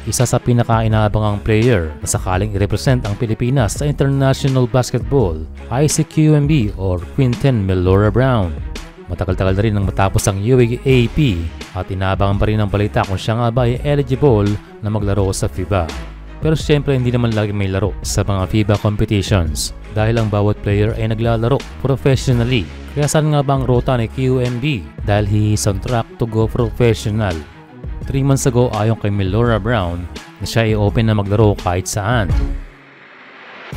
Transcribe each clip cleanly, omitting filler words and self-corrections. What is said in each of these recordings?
isa sa pinaka-inaabangang player na sakaling i-represent ang Pilipinas sa international basketball ay si QMB or Quinten Mellora-Brown. Matagal-tagal na rin nang matapos ang UAAP at inaabangan pa rin ang balita kung siya nga ba ay eligible na maglaro sa FIBA. Pero siyempre hindi naman lagi may laro sa mga FIBA competitions dahil ang bawat player ay naglalaro professionally. Kaya saan nga ba ang rota ni QMB dahil he is on track to go professional? 3 months ago ayon kay Mellora-Brown na siya ay open na maglaro kahit saan.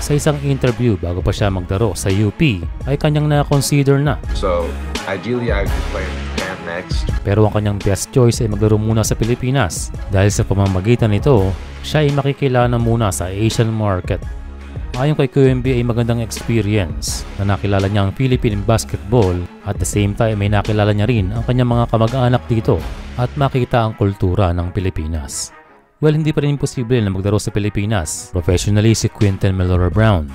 Sa isang interview bago pa siya maglaro sa UP ay kanyang na-consider na. So, ideally I would play in Japan next. Pero ang kanyang best choice ay maglaro muna sa Pilipinas dahil sa pamamagitan nito, siya ay makikilala muna sa Asian market. Ayon kay QMB ay magandang experience na nakilala niya ang Philippine basketball at the same time ay nakilala niya rin ang kanyang mga kamag-anak dito at makita ang kultura ng Pilipinas. Well, hindi pa rin imposible na maglaro sa Pilipinas professionally si Quinten Mellora-Brown.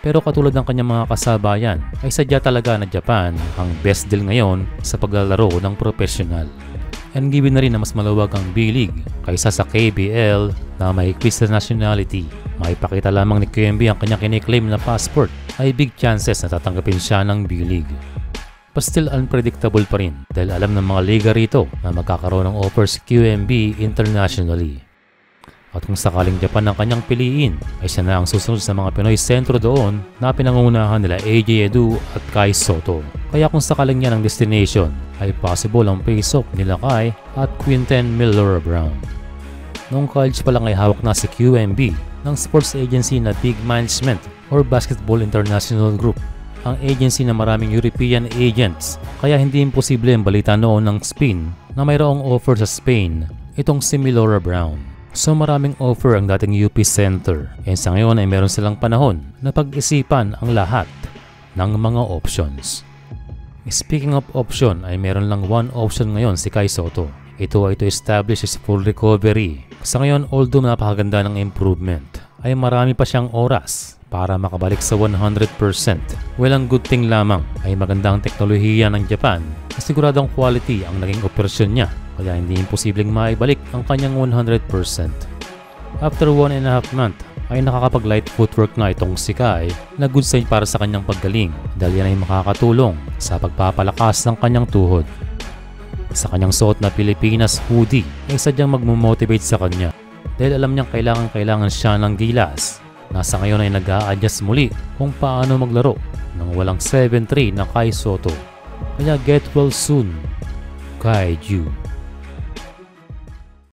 Pero katulad ng kanyang mga kasabayan ay sadya talaga na Japan ang best deal ngayon sa paglalaro ng professional. And given na rin na mas maluwag ang B-League kaysa sa KBL na may quiz na nationality, maipakita lamang ni QMB ang kanyang kiniklaim na passport ay big chances na tatanggapin siya ng B-League. But still unpredictable pa rin dahil alam ng mga liga rito na magkakaroon ng offers si QMB internationally. At kung sakaling Japan ang kanyang piliin, ay siya na ang susunod sa mga Pinoy sentro doon na pinangungunahan nila AJ Edu at Kai Sotto. Kaya kung sakaling yan ang destination, ay possible ang face-off nila Kai at Quinten Mellora-Brown. Noong college pa lang ay hawak na si QMB ng sports agency na Big Management or Basketball International Group. Ang agency na maraming European agents, kaya hindi imposible ang balita noon ng Spain na mayroong offer sa Spain itong si Mellora-Brown. So maraming offer ang dating UP Center and sa ngayon ay meron silang panahon na pag-isipan ang lahat ng mga options. Speaking of option ay meron lang one option ngayon si Kai Sotto. Ito ay to establish his full recovery. Sa ngayon although napakaganda ng improvement ay marami pa siyang oras para makabalik sa 100%. Well, ang good thing lamang ay magandang teknolohiya ng Japan na siguradong quality ang naging operasyon niya. Kaya hindi imposibleng maibalik ang kanyang 100%. After 1.5 months ay nakakapag-light footwork na itong si Kai na good sign para sa kanyang paggaling dahil yan ay makakatulong sa pagpapalakas ng kanyang tuhod. Sa kanyang suot na Pilipinas hoodie ay sadyang magmumotivate sa kanya dahil alam niyang kailangan siya ng gilas. Nasa ngayon ay nag-a-adjust muli kung paano maglaro ng walang 7-3 na Kai Sotto. Kaya get well soon, Kai Ju.